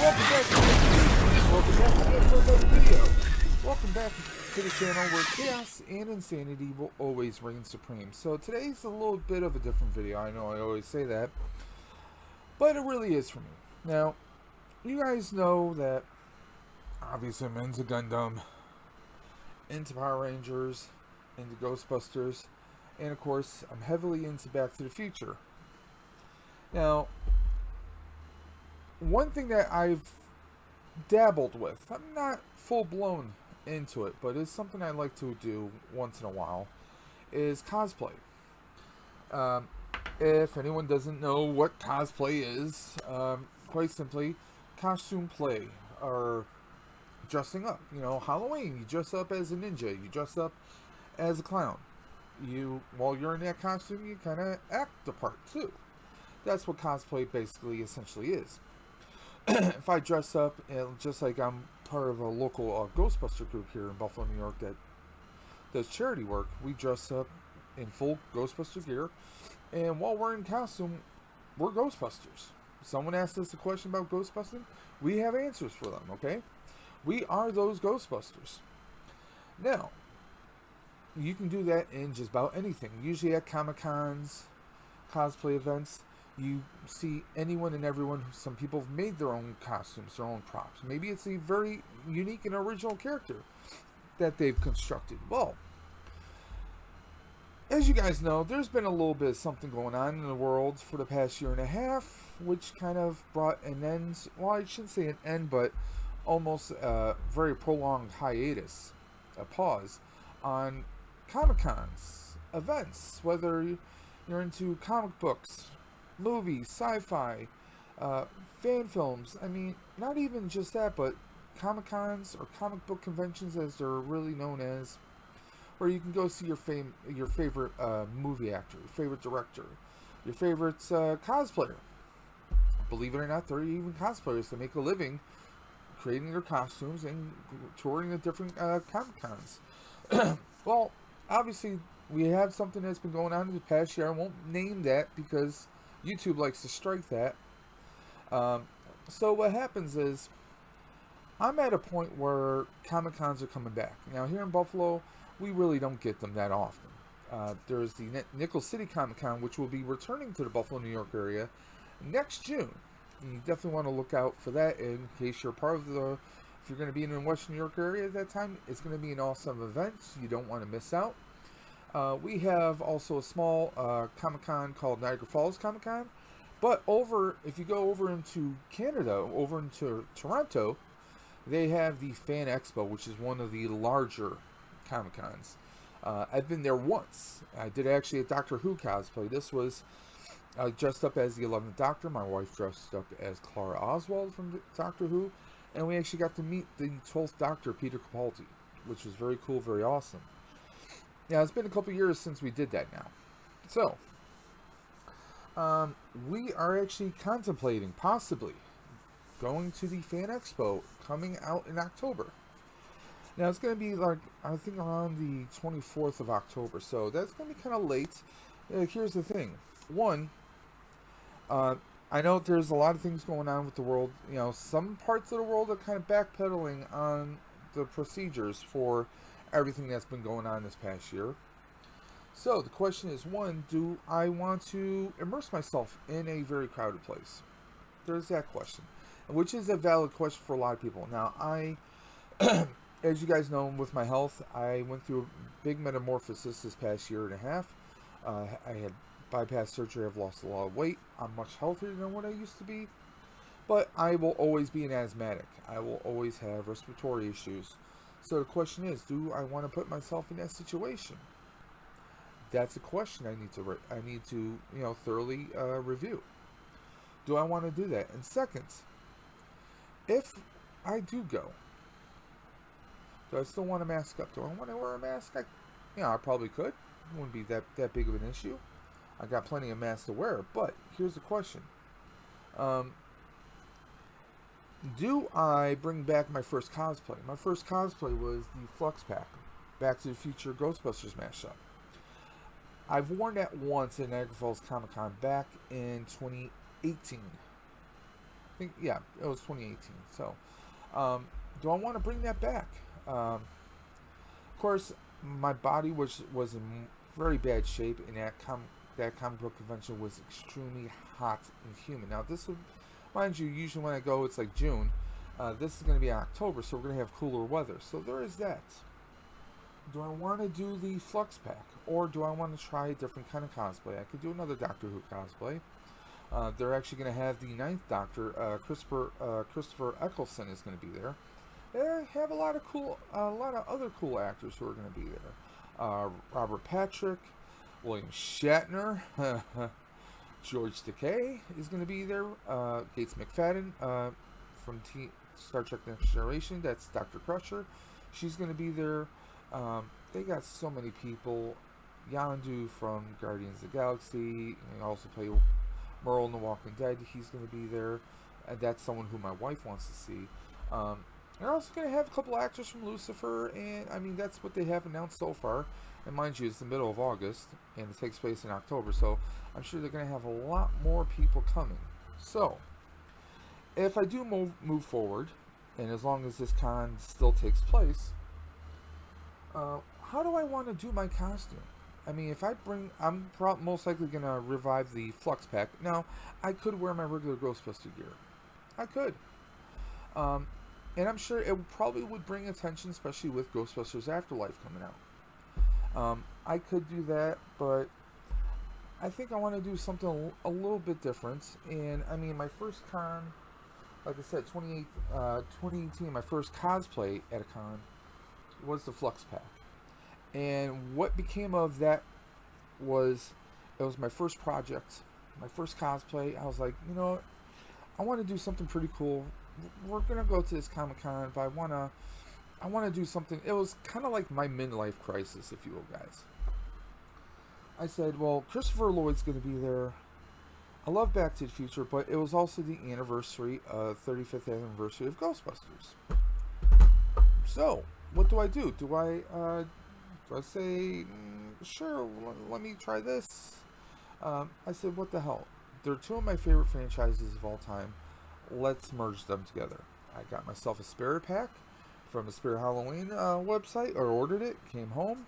Welcome back to another video. Welcome back to the channel where chaos and insanity will always reign supreme. So today's a little bit of a different video. I know I always say that, but it really is for me. Now, you guys know that obviously I'm into Gundam, into Power Rangers, into Ghostbusters, and of course I'm heavily into Back to the Future. Now, one thing that I've dabbled with, I'm not full-blown into it, but it's something I like to do once in a while, is cosplay. If anyone doesn't know what cosplay is, quite simply, costume play, or dressing up. You know, Halloween, you dress up as a ninja, you dress up as a clown. While you're in that costume, you kind of act the part too. That's what cosplay basically essentially is. If I dress up, and just like I'm part of a local Ghostbuster group here in Buffalo, New York that does charity work, we dress up in full Ghostbuster gear, and while we're in costume, we're Ghostbusters. Someone asked us a question about Ghostbusting, we have answers for them, okay? We are those Ghostbusters. Now, you can do that in just about anything. Usually at Comic-Cons, cosplay events, you see anyone and everyone. Some people have made their own costumes, their own props. Maybe it's a very unique and original character that they've constructed. Well, as you guys know, there's been a little bit of something going on in the world for the past year and a half, which kind of brought an end, well, I shouldn't say an end, but almost a very prolonged hiatus, a pause, on Comic-Cons events, whether you're into comic books, movies, sci-fi, fan films. I mean, not even just that, but Comic-Cons or comic book conventions, as they're really known as, where you can go see your favorite movie actor, your favorite director, your favorite cosplayer. Believe it or not, there are even cosplayers that make a living creating their costumes and touring the different Comic-Cons. Well, obviously, we have something that's been going on in the past year. I won't name that because YouTube likes to strike that. So what happens is, I'm at a point where Comic-Cons are coming back. Now, here in Buffalo, we really don't get them that often. There's the Nickel City Comic-Con, which will be returning to the Buffalo, New York area next June. And you definitely want to look out for that in case you're part of the... If you're going to be in the Western New York area at that time, it's going to be an awesome event. You don't want to miss out. We have also a small Comic-Con called Niagara Falls Comic-Con. But if you go over into Canada, over into Toronto, they have the Fan Expo, which is one of the larger Comic-Cons. I've been there once. I did actually a Doctor Who cosplay. This was dressed up as the 11th Doctor. My wife dressed up as Clara Oswald from Doctor Who. And we actually got to meet the 12th Doctor, Peter Capaldi, which was very cool, very awesome. Now, it's been a couple years since we did that now. So, we are actually contemplating, possibly, going to the Fan Expo coming out in October. Now, it's going to be like, I think around the 24th of October, so that's going to be kind of late. Here's the thing. One, I know there's a lot of things going on with the world. You know, some parts of the world are kind of backpedaling on the procedures for everything that's been going on this past year. So the question is, one, do I want to immerse myself in a very crowded place? There's that question, which is a valid question for a lot of people. Now, as you guys know, with my health, I went through a big metamorphosis this past year and a half. I had bypass surgery. I've lost a lot of weight. I'm much healthier than what I used to be, but I will always be an asthmatic. I will always have respiratory issues. So the question is, do I want to put myself in that situation? That's a question I need to thoroughly review. Do I want to do that? And second, if I do go, do I still want to mask up? Do I want to wear a mask? I probably could. It wouldn't be that big of an issue. I got plenty of masks to wear. But here's the question. Do I bring back my first cosplay? My first cosplay was the Flux Pack, Back to the Future Ghostbusters mashup. I've worn that once at Niagara Falls Comic Con back in 2018. think, yeah, it was 2018. So, do I want to bring that back? Of course, my body was in very bad shape, and that comic book convention was extremely hot and humid. Now, this would, mind you, usually when I go, it's like June. This is going to be October, so we're going to have cooler weather. So there is that. Do I want to do the Flux Pack, or do I want to try a different kind of cosplay? I could do another Doctor Who cosplay. They're actually going to have the Ninth Doctor, Christopher Eccleston is going to be there. They have a lot of other cool actors who are going to be there. Robert Patrick, William Shatner, George Takei is going to be there. Gates McFadden from Star Trek Next Generation, that's Dr. Crusher. She's going to be there. They got so many people. Yondu from Guardians of the Galaxy, and also play Merle in The Walking Dead. He's going to be there, and that's someone who my wife wants to see. They're also going to have a couple actors from Lucifer, and I mean that's what they have announced so far. And mind you, it's the middle of August, and it takes place in October, so I'm sure they're going to have a lot more people coming. So, if I do move forward, and as long as this con still takes place, how do I want to do my costume? I mean, if I bring, I'm most likely going to revive the Flux Pack. Now, I could wear my regular Ghostbuster gear. I could. And I'm sure it probably would bring attention, especially with Ghostbusters Afterlife coming out. I could do that, but I think I want to do something a little bit different. And, I mean, my first con, like I said, 2018, my first cosplay at a con was the Flux Pack. And what became of that was, it was my first project, my first cosplay. I was like, you know, I want to do something pretty cool. We're gonna go to this Comic-Con, but I wanna do something. It was kind of like my midlife crisis, if you will, guys. I said, well, Christopher Lloyd's gonna be there. I love Back to the Future, but it was also the 35th anniversary of Ghostbusters. So, what do I do? Do I say, sure, let me try this? I said, what the hell? They're two of my favorite franchises of all time. Let's merge them together. I got myself a Spirit Pack from the Spirit Halloween website, or ordered it, came home,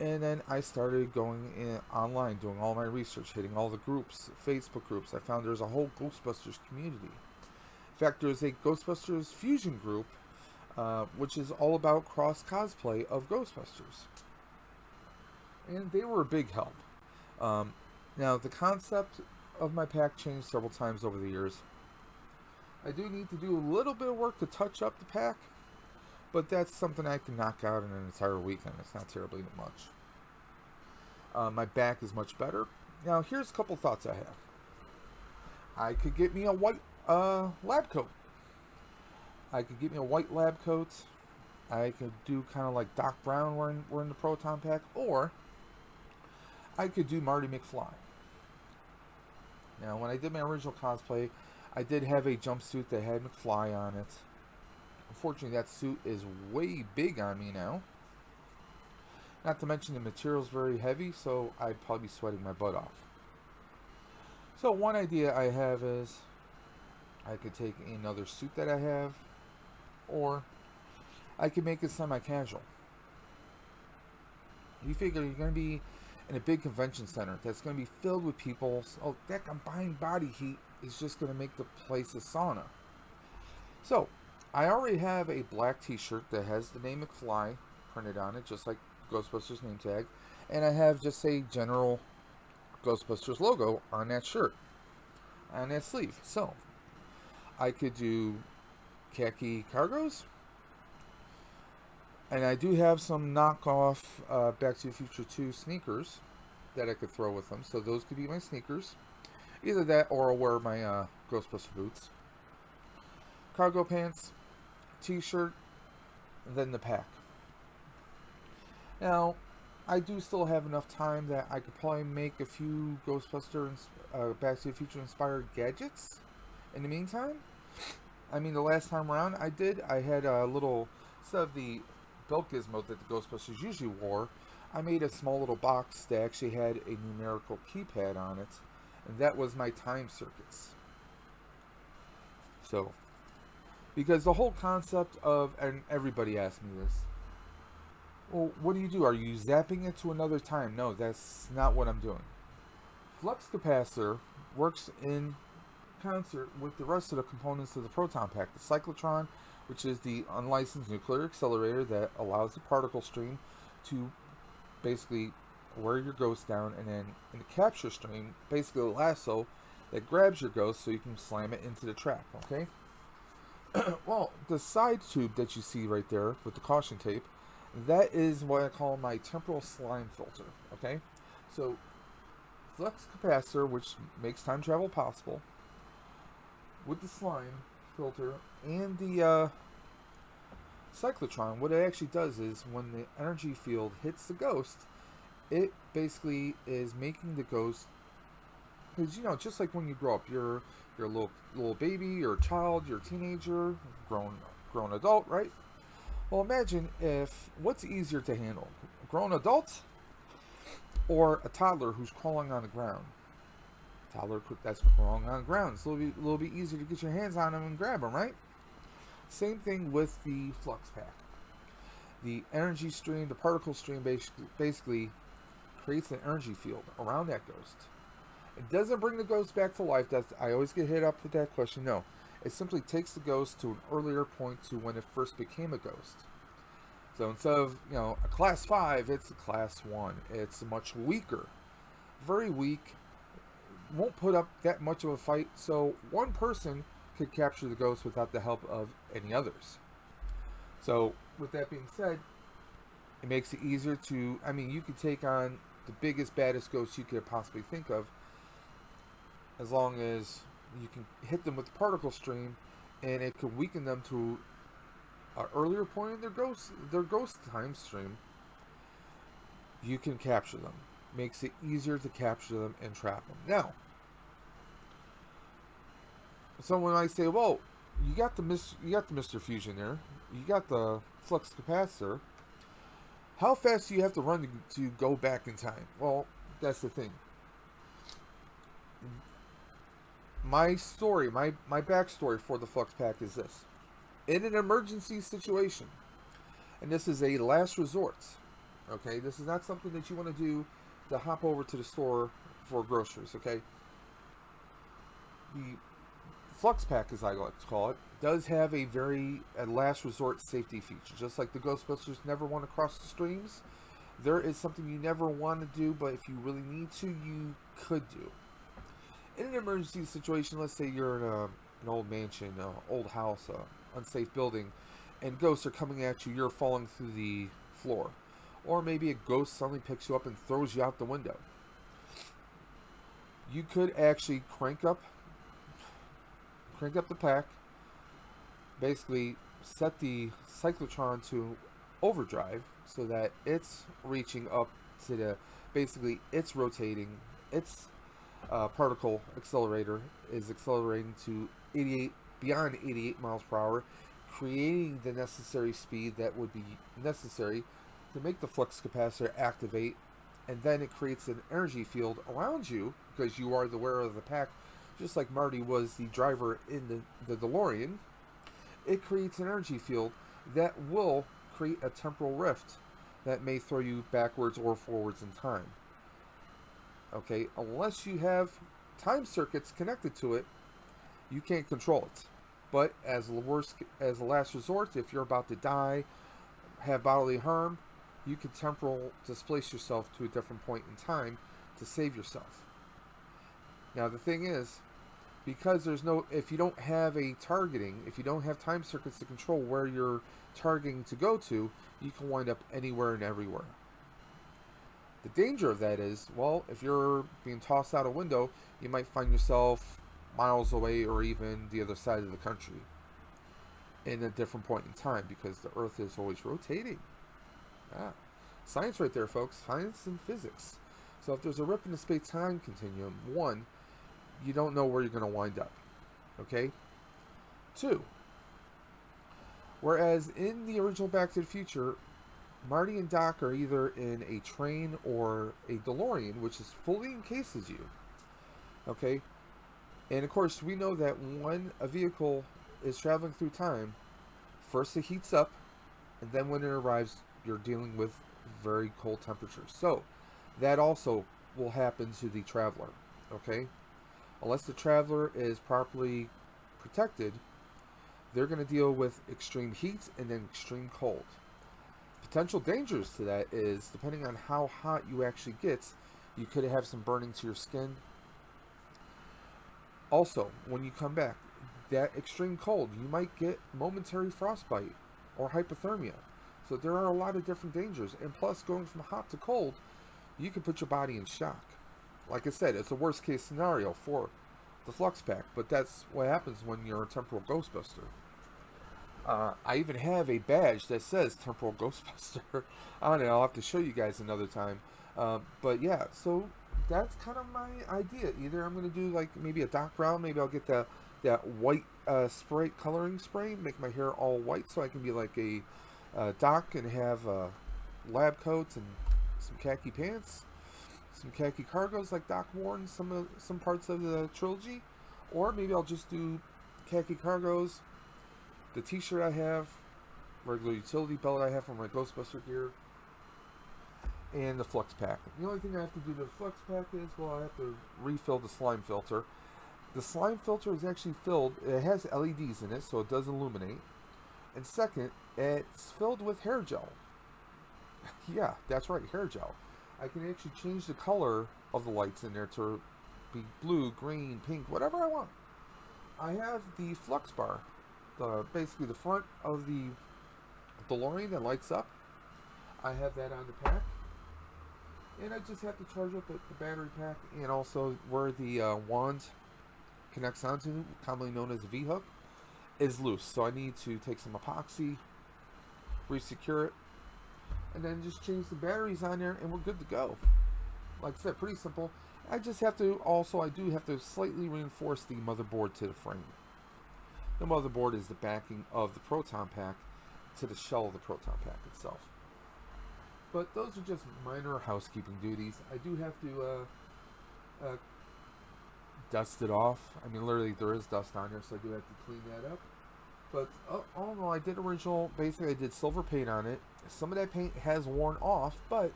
and then I started going online, doing all my research, hitting all the groups, Facebook groups. I found there's a whole Ghostbusters community. In fact, there's a Ghostbusters fusion group, which is all about cross cosplay of Ghostbusters. And they were a big help. Now, the concept of my pack changed several times over the years. I do need to do a little bit of work to touch up the pack, but that's something I can knock out in an entire weekend. It's not terribly much. My back is much better. Now, here's a couple thoughts I have. I could get me a white lab coat. I could get me a white lab coat. I could do kind of like Doc Brown wearing the Proton Pack, or I could do Marty McFly. Now, when I did my original cosplay, I did have a jumpsuit that had McFly on it. Unfortunately, that suit is way big on me now. Not to mention the material's very heavy, so I'd probably be sweating my butt off. So one idea I have is I could take another suit that I have, or I could make it semi-casual. You figure you're going to be in a big convention center that's going to be filled with people, so that combined body heat is just going to make the place a sauna. So, I already have a black t-shirt that has the name McFly printed on it, just like Ghostbusters name tag, and I have just a general Ghostbusters logo on that shirt, on that sleeve. So, I could do khaki cargos, and I do have some knockoff Back to the Future 2 sneakers that I could throw with them, so those could be my sneakers. Either that, or I'll wear my Ghostbuster boots. Cargo pants, t-shirt, and then the pack. Now, I do still have enough time that I could probably make a few Ghostbuster Back to the Future inspired gadgets in the meantime. I mean, the last time around I had a little, instead of the belt gizmo that the Ghostbusters usually wore, I made a small little box that actually had a numerical keypad on it, and that was my time circuits. So, because the whole concept of, and everybody asks me this, well, what do? Are you zapping it to another time? No, that's not what I'm doing. Flux capacitor works in concert with the rest of the components of the proton pack. The cyclotron, which is the unlicensed nuclear accelerator that allows the particle stream to basically wear your ghost down, and then in the capture stream, basically a lasso that grabs your ghost so you can slam it into the trap, okay? Well, the side tube that you see right there with the caution tape, that is what I call my temporal slime filter, okay? So, flux capacitor, which makes time travel possible, with the slime filter and the cyclotron, what it actually does is when the energy field hits the ghost, it basically is making the ghost, because just like when you grow up, you're a little baby, you're a child, you're a teenager, grown adult, right? Well, imagine if, what's easier to handle, a grown adult or a toddler who's crawling on the ground? Toddler that's crawling on the ground. It's a little bit easier to get your hands on them and grab them, right? Same thing with the flux pack. The energy stream, the particle stream, basically creates an energy field around that ghost. It doesn't bring the ghost back to life. I always get hit up with that question. No, it simply takes the ghost to an earlier point to when it first became a ghost. So instead of a class 5, it's a class 1. It's much weaker, very weak. Won't put up that much of a fight. So one person could capture the ghost without the help of any others. So with that being said, it makes it easier to, you could take on the biggest, baddest ghosts you could possibly think of, as long as you can hit them with the particle stream, and it could weaken them to an earlier point in their ghost time stream. You can capture them. Makes it easier to capture them and trap them. Now, someone might say, "Well, you got the Mr. Fusion there. You got the flux capacitor. How fast do you have to run to go back in time?" Well, that's the thing. My story, my backstory for the flux pack is this: in an emergency situation, and this is a last resort. Okay, this is not something that you want to do to hop over to the store for groceries, okay? The flux pack, as I like to call it, does have a last resort safety feature. Just like the Ghostbusters never want to cross the streams, there is something you never want to do, but if you really need to, you could do. In an emergency situation, let's say you're in an old mansion, an old house, an unsafe building, and ghosts are coming at you, you're falling through the floor. Or maybe a ghost suddenly picks you up and throws you out the window. You could actually crank up the pack, basically set the cyclotron to overdrive so that it's reaching up to it's rotating, its particle accelerator is accelerating to beyond 88 miles per hour, creating the necessary speed that would be necessary to make the flux capacitor activate, and then it creates an energy field around you because you are the wearer of the pack, just like Marty was the driver in the DeLorean. It creates an energy field that will create a temporal rift that may throw you backwards or forwards in time. Okay, unless you have time circuits connected to it, you can't control it. But as a last resort, if you're about to die, have bodily harm, you can temporal displace yourself to a different point in time to save yourself. Now the thing is, because if you don't have if you don't have time circuits to control where you're targeting to go to, you can wind up anywhere and everywhere. The danger of that is, well, if you're being tossed out a window, you might find yourself miles away or even the other side of the country in a different point in time because the Earth is always rotating. Science right there, folks. Science and physics. So if there's a rip in the space-time continuum, 1, you don't know where you're going to wind up. Okay? 2, whereas in the original Back to the Future, Marty and Doc are either in a train or a DeLorean, which is fully encases you. Okay? And of course, we know that when a vehicle is traveling through time, first it heats up, and then when it arrives, you're dealing with very cold temperatures. So that also will happen to the traveler. Okay, unless the traveler is properly protected, they're going to deal with extreme heat and then extreme cold. Potential dangers to that is, depending on how hot you actually get, you could have some burning to your skin. Also, when you come back, that extreme cold, you might get momentary frostbite or hypothermia. So there are a lot of different dangers. And plus, going from hot to cold, you can put your body in shock. Like I said, it's a worst case scenario for the Flux Pack, but that's what happens when you're a Temporal Ghostbuster. I even have a badge that says Temporal Ghostbuster on it. I'll have to show you guys another time. But yeah, so that's kind of my idea. Either I'm going to do like maybe a Doc Brown, maybe I'll get that white spray, coloring spray, make my hair all white so I can be like a Doc and have lab coats and some khaki pants, some khaki cargos like Doc wore in some parts of the trilogy. Or maybe I'll just do khaki cargos, the t-shirt I have, regular utility belt I have for my Ghostbuster gear, and the Flux Pack. The only thing I have to do to the Flux Pack is, well, I have to refill the slime filter. The slime filter is actually filled, it has LEDs in it, so it does illuminate. And second, it's filled with hair gel. Yeah, that's right, hair gel. I can actually change the color of the lights in there to be blue, green, pink, whatever I want. I have the Flux Bar, basically the front of the DeLorean that lights up. I have that on the pack. And I just have to charge up the battery pack, and also where the wand connects onto, commonly known as a V-hook, is loose. So I need to take some epoxy, re-secure it, and then just change the batteries on there, and we're good to go. Like I said, pretty simple. I do have to slightly reinforce the motherboard to the frame. The motherboard is the backing of the Proton Pack to the shell of the Proton Pack itself. But those are just minor housekeeping duties. I do have to dust it off. I mean, literally, there is dust on there, so I do have to clean that up. But all in all, I did silver paint on it. Some of that paint has worn off, but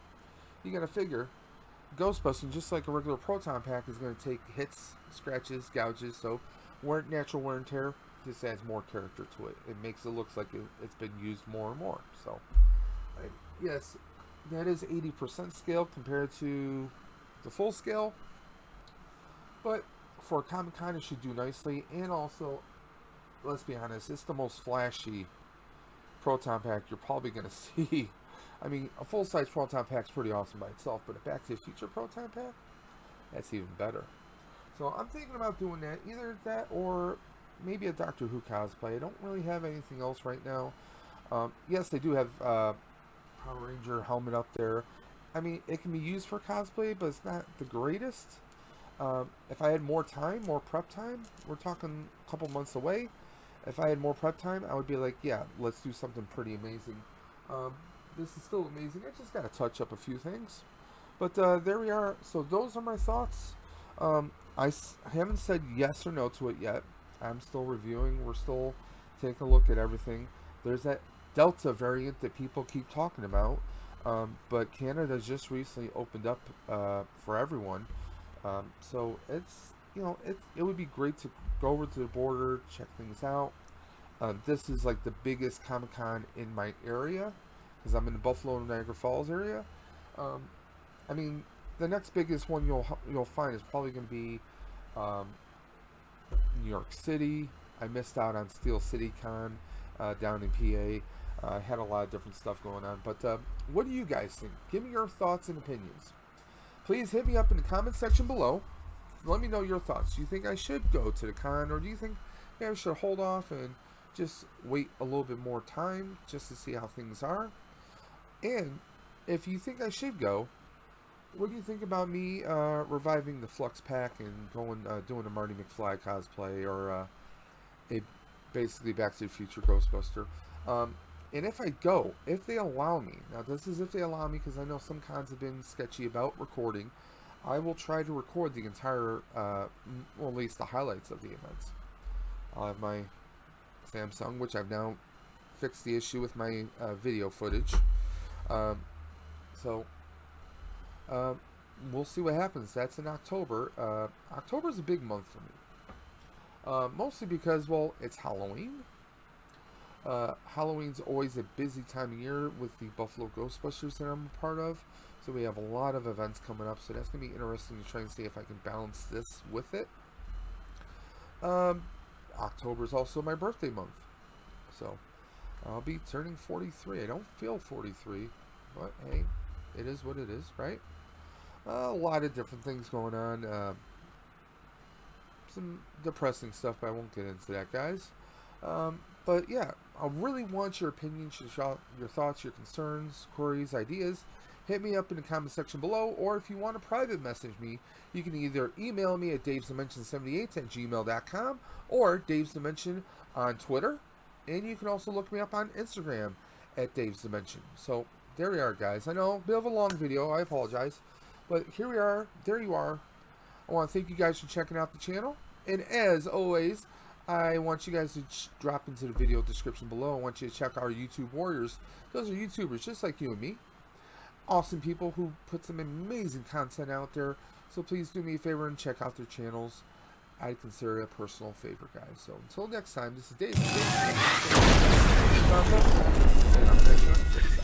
you gotta figure, Ghostbusting, just like a regular Proton Pack, is going to take hits, scratches, gouges, so natural wear and tear just adds more character to it. It makes it look like it's been used more and more. So, yes, that is 80% scale compared to the full scale, but for a Comic Con it should do nicely. And also, let's be honest, it's the most flashy Proton Pack you're probably going to see. I mean, a full-size Proton Pack's pretty awesome by itself, but a Back to the Future Proton Pack, that's even better. So I'm thinking about doing that, either that or maybe a Doctor Who cosplay. I don't really have anything else right now. Yes, they do have Power Ranger helmet up there. I mean, it can be used for cosplay, but it's not the greatest. If I had more time, more prep time, we're talking a couple months away. If I had more prep time, I would be like, yeah, let's do something pretty amazing. This is still amazing. I just got to touch up a few things. But there we are. So those are my thoughts. I haven't said yes or no to it yet. I'm still reviewing. We're still taking a look at everything. There's that Delta variant that people keep talking about. But Canada just recently opened up for everyone. So it's, it would be great to go over to the border, check things out. This is like the biggest Comic-Con in my area, because I'm in the Buffalo and Niagara Falls area. I mean, the next biggest one you'll find is probably going to be New York City. I missed out on Steel City Con down in PA. I had a lot of different stuff going on. But what do you guys think? Give me your thoughts and opinions. Please hit me up in the comment section below. Let me know your thoughts. Do you think I should go to the con, or do you think I should hold off and just wait a little bit more time just to see how things are? And if you think I should go, what do you think about me reviving the Flux Pack and doing a Marty McFly cosplay, or basically Back to the Future Ghostbuster? And if I go, if they allow me, now this is if they allow me, because I know some cons have been sketchy about recording, I will try to record the entire, or at least the highlights of the events. I'll have my Samsung, which I've now fixed the issue with my video footage. Um, so we'll see what happens. That's in October. October is a big month for me. Mostly because, well, it's Halloween. Halloween's always a busy time of year with the Buffalo Ghostbusters that I'm a part of. So we have a lot of events coming up. So that's going to be interesting to try and see if I can balance this with it. October is also my birthday month. So I'll be turning 43. I don't feel 43. But hey, it is what it is, right? A lot of different things going on. Some depressing stuff, but I won't get into that, guys. But yeah, I really want your opinions, your thoughts, your concerns, queries, ideas. Hit me up in the comment section below, or if you want to private message me, you can either email me at davesdimension78@gmail.com or Dave's Dimension on Twitter, and you can also look me up on Instagram at Dave's Dimension. So there we are, guys. I know, a bit of a long video, I apologize, but here we are, there you are. I want to thank you guys for checking out the channel, and as always, I want you guys to drop into the video description below. I want you to check our YouTube warriors. Those are YouTubers just like you and me. Awesome people who put some amazing content out there. So please do me a favor and check out their channels. I consider it a personal favor, guys. So until next time, this is Dave. And I'm catching you on the flip side.